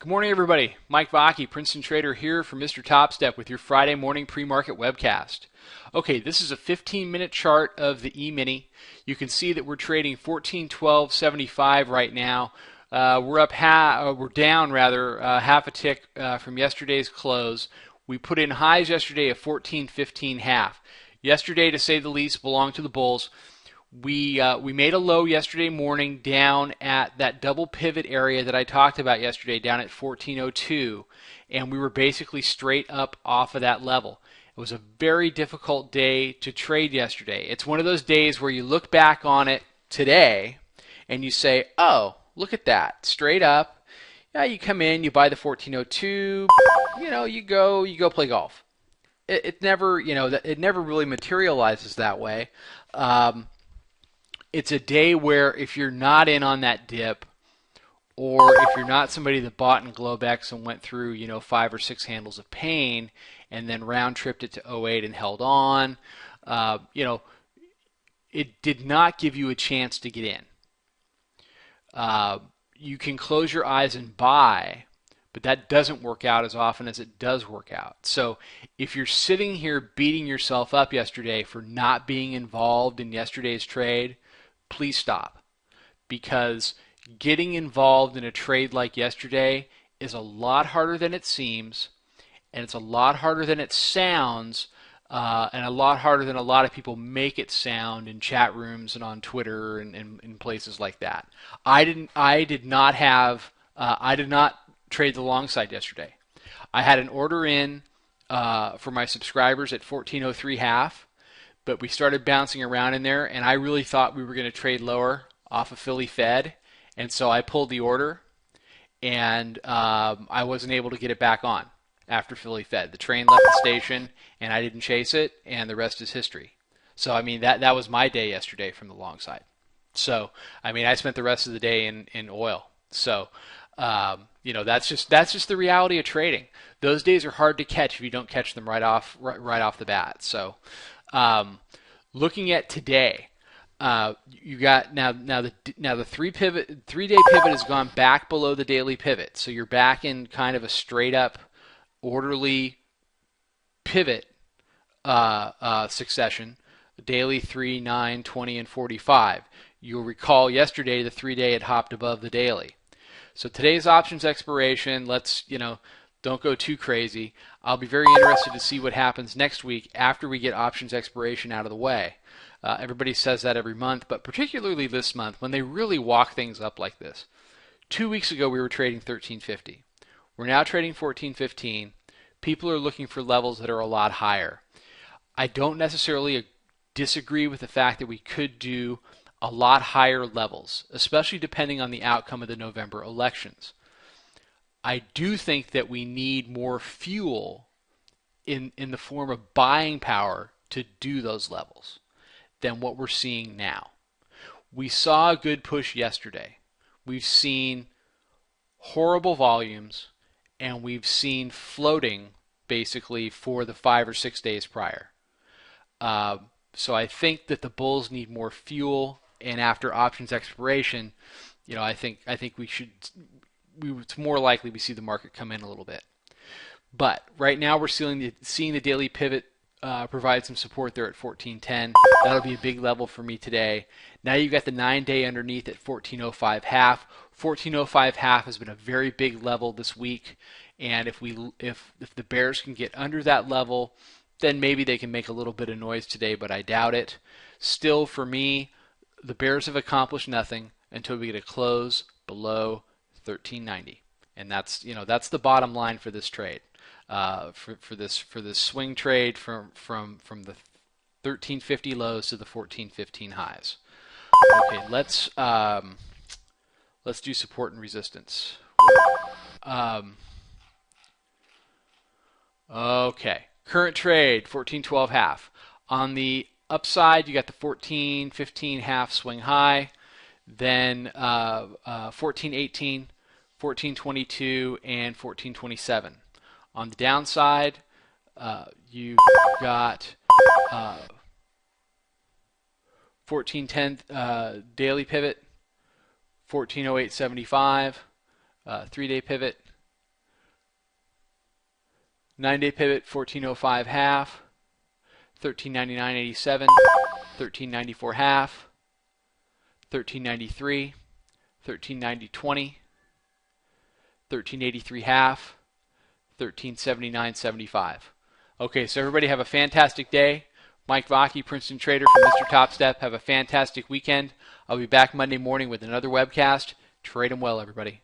Good morning, everybody. Mike Vacchi, Princetontrader here for Mr. Topstep with your Friday morning pre-market webcast. Okay, this is a 15-minute chart of the E-mini. You can see that we're trading 14.1275 right now. We're down rather half a tick from yesterday's close. We put in highs yesterday of 14.15 half. Yesterday, to say the least, belonged to the bulls. We made a low yesterday morning down at that double pivot area that I talked about yesterday, down at 1402, and we were basically straight up off of that level. It was a very difficult day to trade yesterday. It's one of those days where you look back on it today and you say, "Oh, look at that, straight up." Yeah, you come in, you buy the 1402, you go play golf. It never, it never really materializes that way. It's a day where if you're not in on that dip, or if you're not somebody that bought in Globex and went through, 5 or 6 handles of pain and then round tripped it to '08 and held on, it did not give you a chance to get in. You can close your eyes and buy, but that doesn't work out as often as it does work out. So if you're sitting here beating yourself up yesterday for not being involved in yesterday's trade, please stop, because getting involved in a trade like yesterday is a lot harder than it seems, and it's a lot harder than it sounds, and a lot harder than a lot of people make it sound in chat rooms and on Twitter and in places like that. I did not trade the long side yesterday. I had an order in for my subscribers at 1403 half. But we started bouncing around in there, and I really thought we were going to trade lower off of Philly Fed, and so I pulled the order, and I wasn't able to get it back on after Philly Fed. The train left the station, and I didn't chase it, and the rest is history. So, I mean, that was my day yesterday from the long side. So, I mean, I spent the rest of the day in oil. So, that's just the reality of trading. Those days are hard to catch if you don't catch them right off the bat. So. Looking at today, you got now the 3-day pivot has gone back below the daily pivot, so you're back in kind of a straight up orderly pivot succession. Daily 3, 9, 20, and 45. You'll recall yesterday the 3-day had hopped above the daily. So today's options expiration. Don't go too crazy. I'll be very interested to see what happens next week after we get options expiration out of the way. Everybody says that every month, but particularly this month when they really walk things up like this. 2 weeks ago we were trading 1350. We're now trading 1415. People are looking for levels that are a lot higher. I don't necessarily disagree with the fact that we could do a lot higher levels, especially depending on the outcome of the November elections. I do think that we need more fuel in the form of buying power to do those levels than what we're seeing now. We saw a good push yesterday. We've seen horrible volumes, and we've seen floating basically for the 5 or 6 days prior. So I think that the bulls need more fuel, and after options expiration, I think we should. It's more likely we see the market come in a little bit. But right now we're seeing the daily pivot provide some support there at 1410. That'll be a big level for me today. Now you've got the 9-day underneath at 1405 half. 1405 half has been a very big level this week, and if the bears can get under that level, then maybe they can make a little bit of noise today, but I doubt it. Still, for me, the bears have accomplished nothing until we get a close below 1390, and that's the bottom line for this trade, for this swing trade from the 1350 lows to the 1415 highs. Okay, let's do support and resistance. Okay, current trade 1412 half. On the upside, you got the 1415 half swing high, then 1418. 1422 and 1427. On the downside, you've got 1410 daily pivot, 1408.75, 3-day pivot, 9-day pivot 1405 half, 1399.87, 1394 half, 1393, 1390.20, 1383 half, 1379.75. Okay, so everybody have a fantastic day. Mike Vacchi, Princeton Trader from Mr. Topstep. Have a fantastic weekend. I'll be back Monday morning with another webcast. Trade 'em well, everybody.